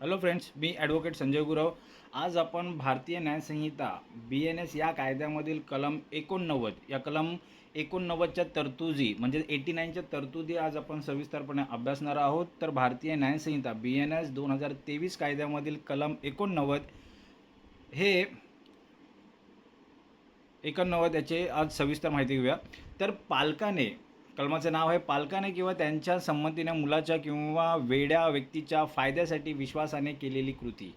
Hello friends, मी advocate Sanjay Gurav. आज आपण भारतीय न्यायसंहिता BNS या कायद्यामधील कलम 89 या कलम 89च्या तरतुदी म्हणजे 89च्या तरतुदी आज आपण सविस्तरपणे अभ्यासणार आहोत. तर भारतीय न्यायसंहिता BNS 2023 कायद्यामधील कलम 89 हे 89 याचे आज सविस्तर माहिती घेऊया. तर पालकाने, कलमाचं नाव आहे, पालकाने किंवा त्यांच्या संमतीने मुलाच्या किंवा वेड्या व्यक्तीच्या फायद्यासाठी विश्वासाने केलेली कृती.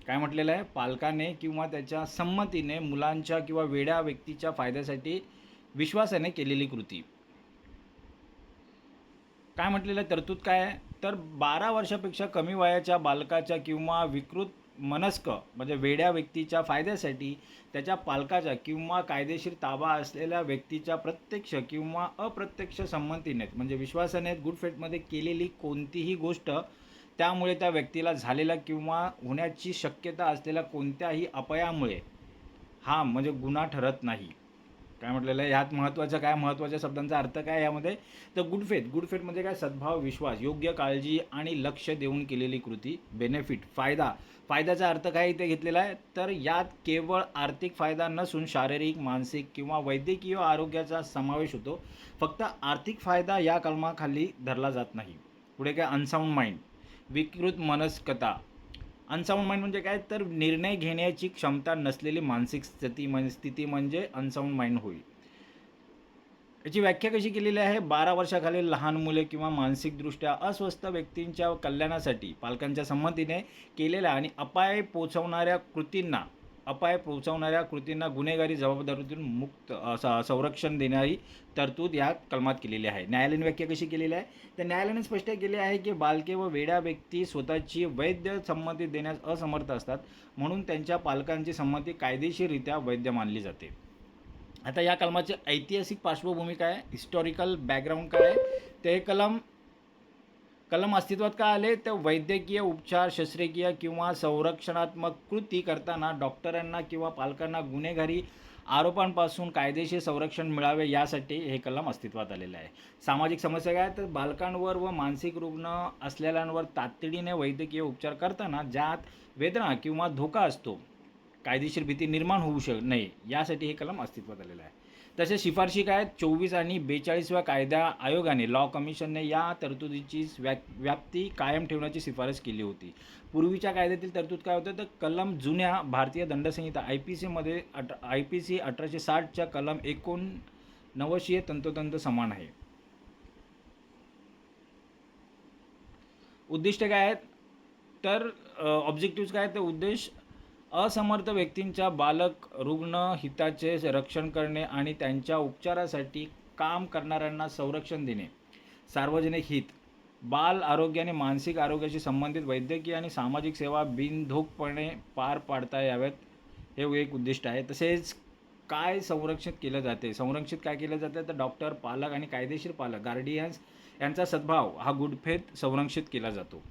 काय म्हटलेलं आहे? पालकाने किंवा त्याच्या संमतीने मुलांच्या किंवा वेड्या व्यक्तीच्या फायद्यासाठी विश्वासाने केलेली कृती. काय म्हटलेलं आहे? तरतूद काय आहे? तर 12 वर्षापेक्षा कमी वयाच्या बालकाच्या किंवा विकृत मनस्क म्हणजे वेड्या व्यक्तीच्या फायद्यासाठी त्याच्या पालकाच्या किंवा कायदेशीर ताबा असलेल्या व्यक्तीच्या प्रत्यक्ष किंवा अप्रत्यक्ष संमतीने म्हणजे विश्वासाने गुड फेथमध्ये केलेली कोणतीही गोष्ट त्यामुळे त्या व्यक्तीला झालेल्या किंवा होण्याची शक्यता असलेल्या कोणत्याही अपयामुळे हा म्हणजे गुन्हा ठरत नाही. काय म्हटलेलं आहे ह्यात महत्त्वाचं काय, महत्त्वाच्या शब्दांचा अर्थ काय यामध्ये? तर गुड फेथ म्हणजे काय? सद्भाव, विश्वास, योग्य काळजी आणि लक्ष देऊन केलेली कृती. बेनिफिट, फायद्याचा अर्थ काय इथे घेतलेला आहे? तर यात केवळ आर्थिक फायदा नसून शारीरिक, मानसिक किंवा वैद्यकीय आरोग्याचा समावेश होतो. फक्त आर्थिक फायदा या कलमाखाली धरला जात नाही. पुढे काय? अनसाऊंड माइंड, विकृत मनस्कता. अनसाऊंड माइंड म्हणजे काय? तर निर्णय घेण्याची क्षमता नसलेली मानसिक स्थिती म्हणजे अनसाऊंड माइंड होईल. याची व्याख्या कशी केलेली आहे? 12 वर्षाखालील लहान मुले किंवा मानसिकदृष्ट्या अस्वस्थ व्यक्तींच्या कल्याणासाठी पालकांच्या संमतीने केलेल्या आणि अपाय पोचवणाऱ्या कृतींना गुन्हेगारी जबाबदारीतून मुक्त संरक्षण देणारी तरतूद या कलमात केलेली आहे. न्यायालयाने व्याख्या कशी केलेली आहे? तर न्यायालयाने स्पष्ट केले आहे की बालके व वेड्या व्यक्ती स्वतःची वैध संमती देण्यास असमर्थ असतात, म्हणून त्यांच्या पालकांची संमती कायदेशीररित्या वैध मानली जाते. आता या कलमाची ऐतिहासिक पार्श्वभूमी काय आहे? हिस्टॉरिकल बॅकग्राऊंड काय आहे? ते कलम अस्तित्वात का आले? तर वैद्यकीय उपचार, शस्त्रक्रिया किंवा संरक्षणात्मक कृती करताना डॉक्टरांना किंवा पालकांना गुन्हेगारी आरोपांपासून कायदेशीर संरक्षण मिळावे यासाठी हे कलम अस्तित्वात आलेलं आहे. सामाजिक समस्या काय? तर बालकांवर व मानसिक रुग्ण असलेल्यांवर तातडीने वैद्यकीय उपचार करताना ज्यात वेदना किंवा धोका असतो, कायदेशीर भीती निर्माण होऊ नये यासाठी हे कलम अस्तित्वात आलेलं आहे. तसेच शिफारशी काय? 24 आणि 42व्या कायदा आयोगाने, लॉ कमिशनने या तरतुदीची व्याप्ती कायम ठेवण्याची शिफारस केली होती. पूर्वीच्या कायद्यातील तरतूद काय होतं? तर कलम जुन्या भारतीय दंडसंहिता IPCमध्ये IPC 1860च्या कलम 89शी तंतोतंत समान आहे. उद्दिष्ट काय आहेत? तर ऑब्जेक्टिव्ह काय? तर उद्देश असमर्थ व्यक्तींच्या बालक रुग्ण हिताचे रक्षण करणे आणि त्यांच्या उपचारासाठी काम करणाऱ्यांना संरक्षण देणे, सार्वजनिक हित, बाल आरोग्य आणि मानसिक आरोग्याशी संबंधित वैद्यकीय आणि सामाजिक सेवा बिनधोकपणे पार पाडता याव्यात, हे एक उद्दिष्ट आहे. तसेच काय संरक्षित केलं जाते? संरक्षित काय केलं जातं? तर डॉक्टर, पालक आणि कायदेशीर पालक गार्डियन्स यांचा सद्भाव हा गुड फेथ संरक्षित केला जातो.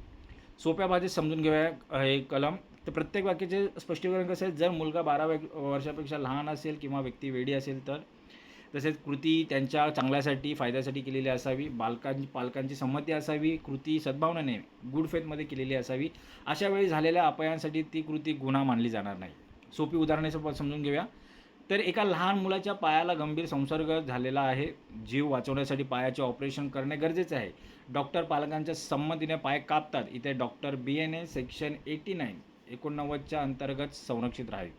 सोप्या भाषेत समजून घेऊया हे कलम. तर प्रत्येक वाक्याचे स्पष्टीकरण कसं आहे? जर मुलगा 12 वर्षापेक्षा लहान असेल किंवा व्यक्ती वेडी असेल तर. तसेच कृती त्यांच्या चांगल्यासाठी, फायद्यासाठी केलेली असावी. पालकांची संमती असावी. कृती सद्भावनेने गुड फेथमध्ये केलेली असावी. अशा वेळी झालेल्या अपयांसाठी ती कृती गुन्हा मानली जाणार नाही. सोपी उदाहरणे समजून घेऊया. तर एका लहान मुलाच्या पायाला गंभीर संसर्ग झालेला आहे. जीव वाचवण्यासाठी पायाचे ऑपरेशन करणे गरजेचे आहे. डॉक्टर पालकांच्या संमतीने पाय कापतात. इथे डॉक्टर BNS सेक्शन 89च्या अंतर्गत संरक्षित राहील.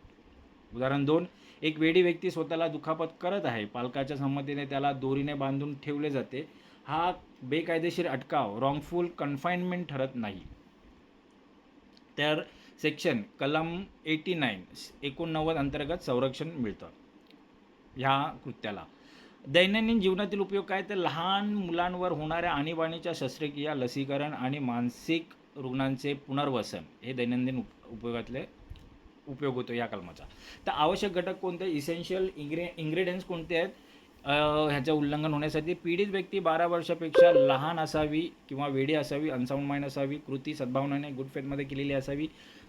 उदाहरण 2. एक वेडी व्यक्ती स्वतःला दुखापत करत आहे. पालकाच्या संमतीने त्याला दोरीने बांधून ठेवले जाते. हा बेकायदेशीर अटकाव, रॉंगफुल कन्फाइनमेंट ठरत नाही. तर कलम 89 अंतर्गत संरक्षण मिळतं ह्या कृत्याला. दैनंदिन जीवनातील उपयोग काय? तर लहान मुलांवर होणाऱ्या आणीबाणीच्या शस्त्रक्रिया, लसीकरण आणि मानसिक रुग्णांचे पुनर्वसन हे दैनंदिन उपयोगातले उपयोग होतो या कलमाचा. तर आवश्यक घटक कोणते? इसेन्शियल इन्ग्रेडियंट्स कोणते आहेत ह्याचं उल्लंघन होण्यासाठी? पीडित व्यक्ती 12 वर्षापेक्षा लहान असावी किंवा वेडी असावी, अनसाऊंड माइंड असावी, कृती सद्भावनेने गुड फेथमध्ये केलेली असावी,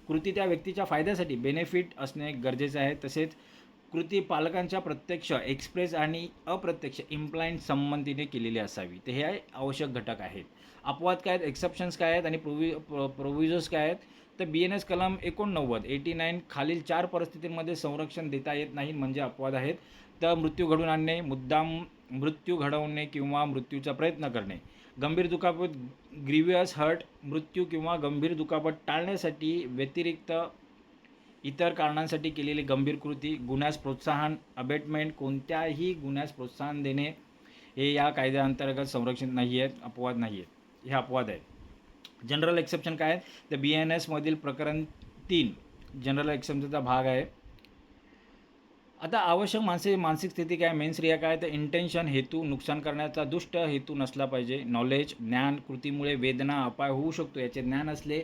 कृती त्या व्यक्तीच्या फायद्यासाठी बेनिफिट असणे गरजेचे आहे. तसेच कृती पालकांच्या प्रत्यक्ष, एक्सप्रेस आणि अप्रत्यक्ष इम्प्लायंट संमतीने केलेली असावी. तर हे आवश्यक घटक आहेत. अपवाद काय आहेत, एक्सेप्शन्स काय आहेत आणि प्रोव्हिजन्स काय आहेत? तर BNS कलम 89 खालील 4 परिस्थितींमध्ये संरक्षण देता येत नाही म्हणजे अपवाद आहेत. तर मृत्यू घडवून आणणे, मुद्दाम मृत्यू घडवणे किंवा मृत्यूचा प्रयत्न करणे, गंभीर दुखापत, ग्रीवियस हर्ट, मृत्यू किंवा गंभीर दुखापत टाळण्यासाठी व्यतिरिक्त इतर कारणांसाठी केलेली गंभीर कृती, गुन्ह्यास प्रोत्साहन, अबेटमेंट, कोणत्याही गुन्ह्यास प्रोत्साहन देणे हे या कायद्याअंतर्गत संरक्षित नाही आहेत, अपवाद नाही आहेत. हे अपवाद आहेत. जनरल एक्सेप्शन काय आहेत? तर BNS मधील प्रकरण 3 जनरल एक्सेप्शनचा भाग आहे. आता आवश्यक मानसिक स्थिती काय, मेन्स काय, तर इंटेन्शन, हेतू, नुकसान करण्याचा दुष्ट हेतू नसला पाहिजे. नॉलेज, ज्ञान, कृतीमुळे वेदना, अपाय होऊ शकतो याचे ज्ञान असले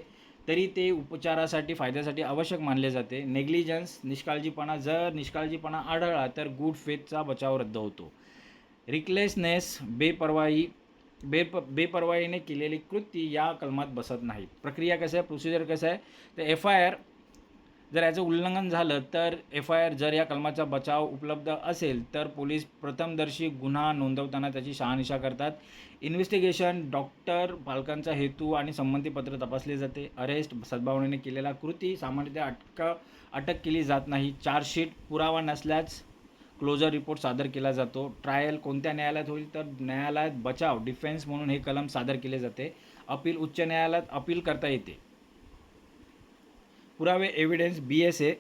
तरी ते उपचारासाठी फायद्यासाठी आवश्यक मानले जाते. नेग्लिजन्स, निष्काळजीपणा, जर निष्काळजीपणा आढळला तर गुड फेथचा बचाव रद्द होतो. रिकलेसनेस, बेपर्वाईने केलेली कृती या कलमात बसत नाहीत. प्रक्रिया कसं आहे, प्रोसिजर कसं आहे, तर FIR जर याचं उल्लंघन झालं तर FIR, जर या कलमाचा बचाव उपलब्ध असेल तर पोलीस प्रथमदर्शी गुन्हा नोंदवताना त्याची शहानिशा करतात. इन्व्हेस्टिगेशन, डॉक्टर, पालकांचा हेतू आणि संमतीपत्र तपासले जाते. अरेस्ट, सद्भावनेने केलेला कृती सामान्यतः अटक केली जात नाही. चार्जशीट, पुरावा नसल्यास क्लोजर रिपोर्ट सादर केला जातो. ट्रायल कोणत्या न्यायालयात होईल, तर न्यायालयात बचाव, डिफेन्स म्हणून हे कलम सादर केले जाते. अपील, उच्च न्यायालयात अपील करता येते. पुरावे, एव्हिडन्स, BSA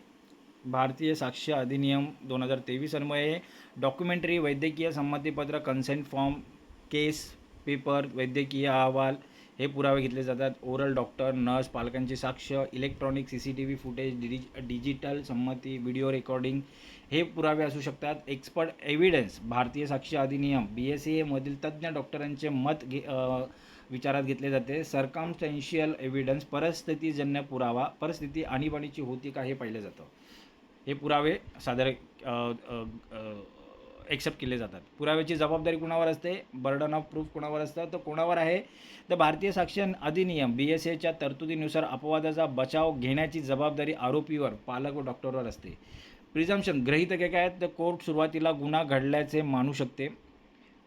भारतीय साक्ष अधिनियम 2023 अन्वये डॉक्युमेंटरी, वैद्यकीय संमतीपत्र, कन्सेंट फॉर्म, केस पेपर, वैद्यकीय अहवाल हे पुरावे घेतले जातात. ओरल, डॉक्टर, नर्स, पालकांची साक्ष, इलेक्ट्रॉनिक CCTV फुटेज, डिजिटल संमती, व्हिडिओ रेकॉर्डिंग हे पुरावे असू शकतात. एक्सपर्ट एव्हिडन्स, भारतीय साक्ष अधिनियम BSA मधील तज्ज्ञ डॉक्टरांचे मत विचारात घेतले जाते. सर्कमस्टॅन्शियल एव्हिडन्स, परिस्थितीजन्य पुरावा, परिस्थिती आणीबाणीची होती का हे पाहिलं जातं. हे पुरावे एक्सेप्ट केले जातात. पुराव्याची जबाबदारी कुणावर असते, बर्डन ऑफ प्रूफ कुणावर असतं, तर कोणावर आहे, तर भारतीय साक्ष अधिनियम BSAच्या तरतुदीनुसार अपवादाचा बचाव घेण्याची जबाबदारी आरोपीवर, पालक व डॉक्टरवर असते. प्रिझम्पशन, गृहीतके काय आहेत, तर कोर्ट सुरुवातीला गुन्हा घडल्याचे मानू शकते.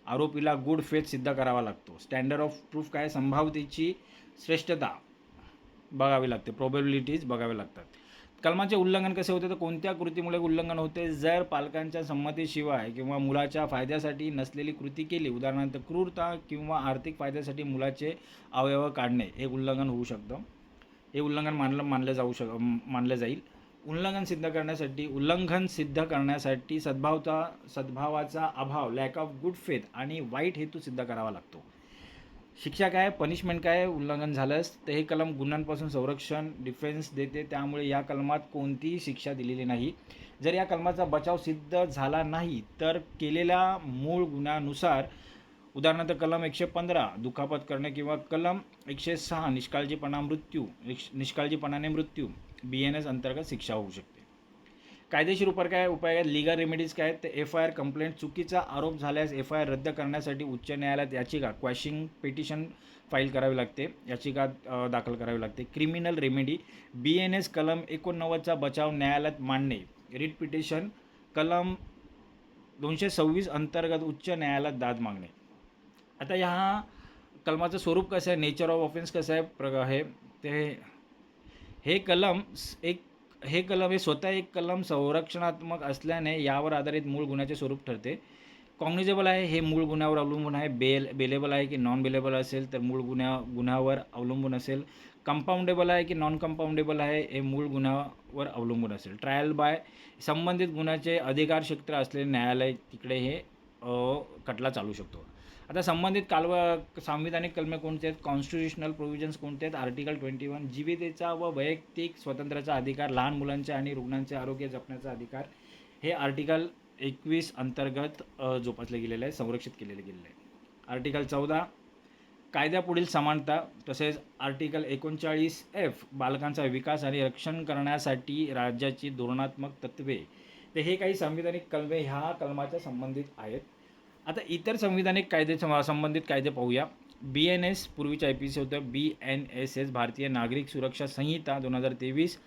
आरोपीला गुड फेथ सिद्ध करावा लागतो. स्टँडर्ड ऑफ प्रूफ काय, संभाव्यतेची श्रेष्ठता बघावी लागते, प्रोबॅबिलिटीज बघावे लागतात. कलमाचे उल्लंघन कसे होते, तर कोणत्या कृतीमुळे उल्लंघन होते, जर पालकांच्या संमतीशिवाय किंवा मुलाच्या फायद्यासाठी नसलेली कृती केली, उदाहरणार्थ क्रूरता किंवा आर्थिक फायद्यासाठी मुलाचे अवयव काढणे, हे उल्लंघन होऊ शकतं. हे उल्लंघन मानलं जाईल. उल्लंघन सिद्ध करण्यासाठी सद्भावाचा अभाव, लॅक ऑफ गुड फेथ आणि वाईट हेतू सिद्ध करावा लागतो. शिक्षा काय, पनिशमेंट काय उल्लंघन झालंच, तर हे कलम गुन्ह्यांपासून संरक्षण, डिफेन्स देते. त्यामुळे या कलमात कोणतीही शिक्षा दिलेली नाही. जर या कलमाचा बचाव सिद्ध झाला नाही तर केलेल्या मूळ गुन्ह्यानुसार, उदाहरणार्थ कलम 115 दुखापत करणे किंवा कलम 106 निष्काळजीपणाने मृत्यू BNS अंतर्गत शिक्षा होऊ शकते. कायदेशीर उपाय आहेत, लीगल रेमेडीज काय आहेत, तर FIR कंप्लेंट, चुकीचा आरोप झाल्यास FIR रद्द करण्यासाठी उच्च न्यायालयात याचिका, क्वॅशिंग पिटिशन फाईल करावी लागते, याचिका दाखल करावी लागते. क्रिमिनल रेमेडी, BNS कलम 89चा बचाव न्यायालयात मांडणे, रिट पिटिशन, कलम 226 अंतर्गत उच्च न्यायालयात दाद मागणे. आता ह्या कलमाचं स्वरूप कसं आहे, नेचर ऑफ ऑफेन्स कसं आहे, ते हे कलम हे स्वतः एक कलम संरक्षणात्मक असल्याने यावर आधारित मूळ गुन्ह्याचे स्वरूप ठरते. कॉग्निजेबल आहे, हे मूळ गुन्ह्यावर अवलंबून आहे. बेलेबल आहे की नॉन बेलेबल असेल तर मूळ गुन्ह्यावर अवलंबून असेल. कंपाऊंडेबल आहे की नॉन कंपाऊंडेबल आहे, हे मूळ गुन्ह्यावर अवलंबून असेल. ट्रायल बाय, संबंधित गुन्ह्याचे अधिकार क्षेत्र असलेले न्यायालय तिकडे हे खटला चालू शकतो. आता संबंधित सांविधानिक कलमे कोणते आहेत, कॉन्स्टिट्युशनल प्रोव्हिजन्स कोणते आहेत, आर्टिकल 21 जीवितेचा व वैयक्तिक स्वातंत्र्याचा अधिकार, लहान मुलांचे आणि रुग्णांचे आरोग्य जपण्याचा अधिकार, हे आर्टिकल 21 अंतर्गत जोपासले गेलेलं आहे, संरक्षित केलेले गेलेलं आहे. आर्टिकल 14 कायद्यापुढील समानता, तसेच आर्टिकल 39F बालकांचा विकास आणि रक्षण करण्यासाठी राज्याची धोरणात्मक तत्त्वे, तर हे काही संविधानिक कलमे ह्या कलमाच्या संबंधित आहेत. आता इतर संविधानिक संबंधित कायदे पाहूया. BNS पूर्वीच्या IPC होतं BNSS, भारतीय नागरिक सुरक्षा संहिता 2023,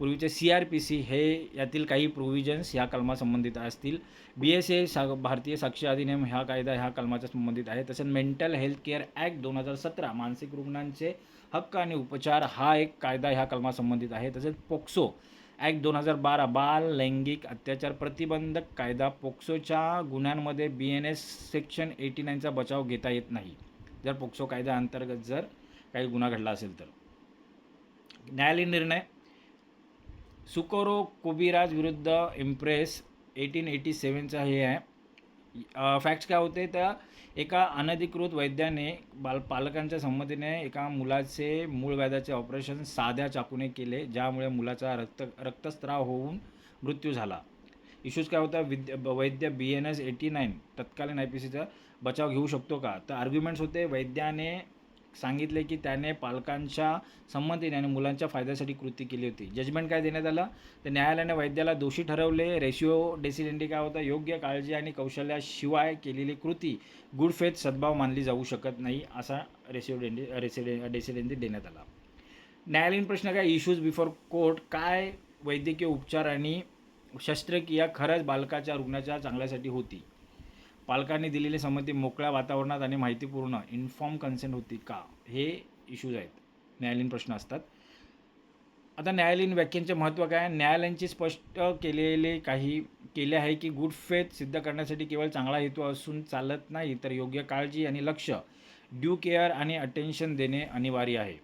पूर्वीचे CRPC हे यातील काही प्रोव्हिजन्स ह्या कलमासंबंधित असतील. BSA भारतीय साक्ष अधिनियम ह्या कायदा ह्या कलमाच्या संबंधित आहे. तसंच मेंटल हेल्थ केअर ॲक्ट 2017 मानसिक रुग्णांचे हक्क आणि उपचार हा एक कायदा ह्या कलमासंबंधित आहे. तसेच पोक्सो ॲक्ट 2012 बाल लैंगिक अत्याचार प्रतिबंधक कायदा. पोक्सोच्या गुन्ह्यांमध्ये BNS सेक्शन 89चा बचाव घेता येत नाही जर पोक्सो कायद्याअंतर्गत जर काही गुन्हा घडला असेल तर. न्यायालयीन निर्णय सुकोरो कोबिराज विरुद्ध इम्प्रेस 1887चा हे आहे. फॅक्ट्स काय होते तर एका अनधिकृत वैद्याने पालकांच्या संमतीने एका मुलाचे मूळ व्याधाचे ऑपरेशन साध्या चाकूने केले, ज्यामुळे मुलाचा रक्तस्राव होऊन मृत्यू झाला. इश्यूज काय होता, वैद्य BNS 89 तत्कालीन IPCचा बचाव घेऊ शकतो का. तर आर्ग्युमेंट्स होते, वैद्याने सांगितले की त्याने पालकांच्या संमतीने आणि मुलांच्या फायद्यासाठी कृती केली होती. जजमेंट काय देण्यात आलं तर न्यायालयाने वैद्याला दोषी ठरवले. रेशिओ डेसिडेंडी काय होता, योग्य काळजी आणि कौशल्याशिवाय केलेली कृती गुड फेथ सद्भाव मानली जाऊ शकत नाही असा डेसिडेंडी देण्यात आला. न्यायालयीन प्रश्न काय, इश्यूज बिफोर कोर्ट काय वैद्यकीय उपचार आणि शस्त्रक्रिया खरंच बालकाच्या रुग्णाच्या चांगल्यासाठी होती. पालकांनी दिलेली संमती मोकळ्या वातावरणात आणि माहितीपूर्ण इन्फॉर्म कन्सेंट होती का, हे इश्यूज आहेत, न्यायालयीन प्रश्न असतात. आता न्यायालयीन व्याख्यांचे महत्त्व काय, न्यायालयांची स्पष्ट केले आहे की गुड फेथ सिद्ध करण्यासाठी केवळ चांगला हेतू असून चालत नाही, तर योग्य काळजी आणि लक्ष ड्यू केअर आणि अटेन्शन देणे अनिवार्य आहे.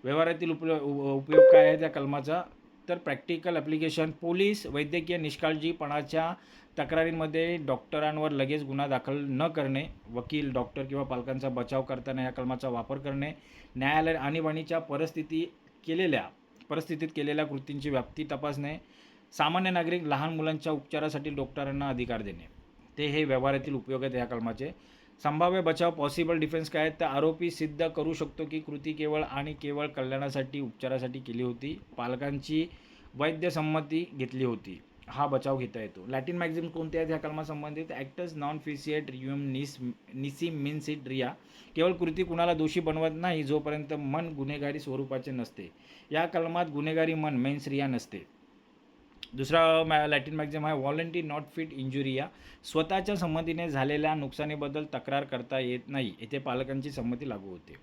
व्यवहारातील उपयोग काय आहे त्या कलमाचा तर प्रॅक्टिकल ॲप्लिकेशन, पोलीस वैद्यकीय निष्काळजीपणाच्या तक्रारींमध्ये डॉक्टरांवर लगेच गुन्हा दाखल न करणे, वकील डॉक्टर किंवा पालकांचा बचाव करताना या कलमाचा वापर करणे, न्यायालय आणीबाणीच्या परिस्थितीत केलेल्या कृतींची व्याप्ती तपासणे, सामान्य नागरिक लहान मुलांच्या उपचारासाठी डॉक्टरांना अधिकार देणे, ते हे व्यवहारातील उपयोग आहेत या कलमाचे. संभाव्य बचाव पॉसिबल डिफेन्स काय तर आरोपी सिद्ध करू शकतो की कृती केवळ आणि केवळ कल्याणासाठी उपचारासाठी केली होती, पालकांची वैद्य संमती घेतली होती, हा बचाव घेता येतो. लॅटिन मॅक्झिम कोणते आहेत ह्या कलमासंबंधित, ॲक्टस नॉन फिसिएट रियुम निसी मिन्सिट रिया, केवळ कृती कुणाला दोषी बनवत नाही जोपर्यंत मन गुन्हेगारी स्वरूपाचे नसते. या कलमात गुन्हेगारी मन मेन्स रिया नसते. दुसरा लॅटिन मॅक्झिम आहे व्हॉलंटरी नॉट फिट इंजुरिया, स्वतःच्या संमतीने झालेल्या नुकसानीबद्दल तक्रार करता येत नाही, येथे पालकांची संमती लागू होते.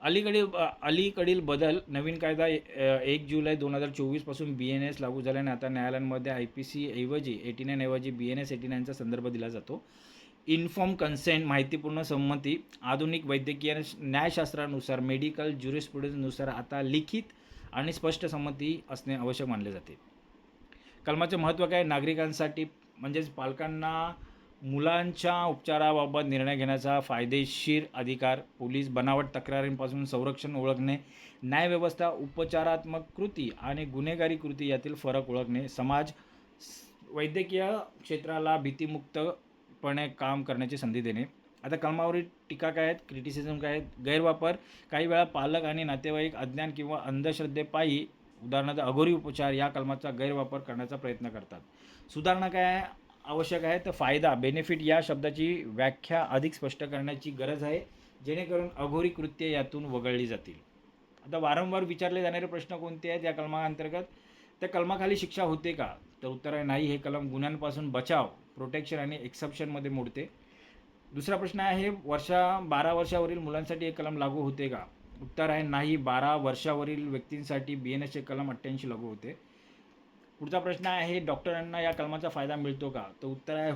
अलीकडील बदल, नवीन कायदा 1 जुलै 2024 पासून BNS लागू झाल्याने आता न्यायालयांमध्ये IPC ऐवजी 89 ऐवजी BNS 89चा संदर्भ दिला जातो. इन्फॉर्म कन्सेंट माहितीपूर्ण संमती, आधुनिक वैद्यकीय न्यायशास्त्रानुसार मेडिकल ज्युरिस्प्रुडन्सनुसार आता लिखित आणि स्पष्ट संमती असणे आवश्यक मानले जाते. कलमाचे महत्त्व काय, नागरिकांसाठी म्हणजेच पालकांना मुलांच्या उपचाराबाबत निर्णय घेण्याचा फायदेशीर अधिकार, पोलीस बनावट तक्रारींपासून संरक्षण ओळखणे, न्यायव्यवस्था उपचारात्मक कृती आणि गुन्हेगारी कृती यातील फरक ओळखणे, समाज वैद्यकीय क्षेत्राला भीतीमुक्तपणे काम करण्याची संधी देणे. आता कलमावरील टीका काय आहेत, क्रिटिसिझम काय आहेत, गैरवापर, काही वेळा पालक आणि नातेवाईक अज्ञान किंवा अंधश्रद्धेपायी उदाहरणार्थ अघोरी उपचार या कलमाचा गैरवापर करण्याचा प्रयत्न करतात. सुधारणा काय आवश्यक आहे तर फायदा बेनिफिट या शब्दाची व्याख्या अधिक स्पष्ट करण्याची गरज आहे, जेणेकरून अघोरी कृत्ये यातून वगळली जातील. आता वारंवार विचारले जाणारे प्रश्न कोणते आहेत या कलमाअंतर्गत, त्या कलमाखाली शिक्षा होते का तर उत्तर आहे नाही, हे कलम गुन्ह्यांपासून बचाव प्रोटेक्शन आणि एक्सेप्शनमध्ये मोडते. दुसरा प्रश्न आहे 12 वर्षावरील मुलांसाठी हे कलम लागू होते का, उत्तर आहे नाही, 12 वर्षावरील व्यक्तींसाठी BNSचे कलम 88 लागू होते. पुढचा प्रश्न आहे डॉक्टरांना या कलमाचा फायदा मिळतो का, तर उत्तर आहे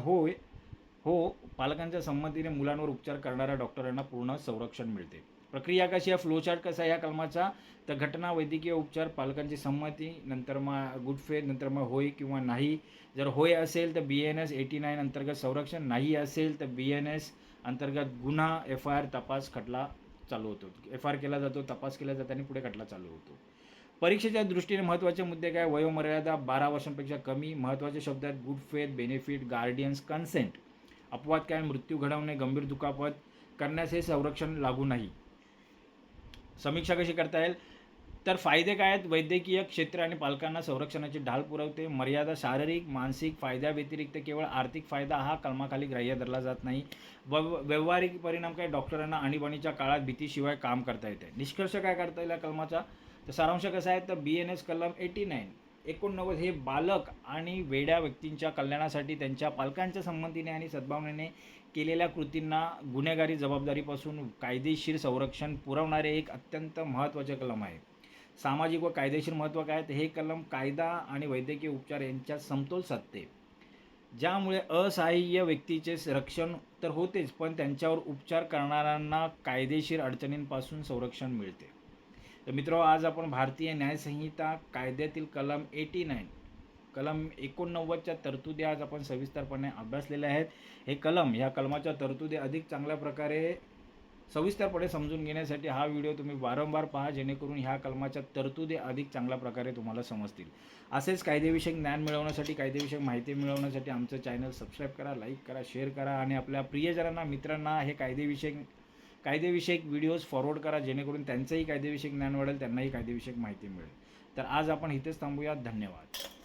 हो, पालकांच्या संमतीने मुलांवर उपचार करणाऱ्या डॉक्टरांना पूर्ण संरक्षण मिळते. प्रक्रिया कशी आहे, फ्लोचार्ट कसा आहे या कलमाचा तर घटना वैद्यकीय उपचार, पालकांची संमती, नंतर मग गुड फेथ, नंतर मग होय किंवा नाही. जर होय असेल तर BNS 89 अंतर्गत संरक्षण, नाही असेल तर BNS अंतर्गत गुन्हा FIR तपास खटला चालू होतो, FIR केला जातो, तपास केला जातो आणि पुढे खटला चालू होतो. परीक्षेच्या दृष्टीने महत्त्वाचे मुद्दे काय, वयोमर्यादा 12 वर्षांपेक्षा कमी, महत्त्वाचे शब्द आहेत good faith, benefit, guardian's, consent, अपवाद काय, मृत्यू घडवणे, गंभीर दुखापत करण्यास हे संरक्षण लागू नाही. समीक्षा कशी करता येईल तर फायदे काय आहेत? वैद्यकीय क्षेत्र आणि पालकांना संरक्षणाची ढाल पुरवते. मर्यादा शारीरिक, मानसिक फायद्याव्यतिरिक्त केवळ आर्थिक फायदा हा कलमाखाली ग्राह्य धरला जात नाही. व्यावहारिक परिणाम काय? डॉक्टरांना आणीबाणीच्या काळात भीतीशिवाय काम करता येते. निष्कर्ष काय काढता येईल या कलमाचा? तर सारांश कसा आहे? तर BNS कलम 89 हे बालक आणि वेड्या व्यक्तींच्या कल्याणासाठी त्यांच्या पालकांच्या संमतीने आणि सद्भावनेने केलेल्या कृतींना गुन्हेगारी जबाबदारीपासून कायदेशीर संरक्षण पुरवणारे एक अत्यंत महत्त्वाचे कलम आहे. सामाजिक व कायदेशीर महत्त्व काय? तर हे कलम कायदा आणि वैद्यकीय उपचार यांच्यात समतोल साधते. ज्यामुळे असहाय्य व्यक्तीचे रक्षण तर होतेच, पण त्यांच्यावर उपचार करणाऱ्यांना कायदेशीर अडचणींपासून संरक्षण मिळते. तर मित्रांनो, आज आपण भारतीय न्यायसंहिता कायद्यातील कलम 89च्या तरतुदी आज आपण सविस्तरपणे अभ्यासलेल्या आहेत. ह्या कलमाच्या तरतुदी अधिक चांगल्या प्रकारे सविस्तरपणे समजून घेण्यासाठी हा व्हिडिओ तुम्ही वारंवार पहा, जेणेकरून ह्या कलमाच्या तरतुदी अधिक चांगल्या प्रकारे तुम्हाला समजतील. असेच कायदेविषयक ज्ञान मिळवण्यासाठी, कायदेविषयक माहिती मिळवण्यासाठी आमचं चॅनल सबस्क्राईब करा, लाईक करा, शेअर करा आणि आपल्या प्रियजनांना, मित्रांना हे कायदेविषयक व्हिडिओज फॉरवर्ड करा, जेणेकरून त्यांचंही कायदेविषयक ज्ञान वाढेल, त्यांनाही कायदेविषयक माहिती मिळेल. तर आज आपण इथेच थांबूया. धन्यवाद.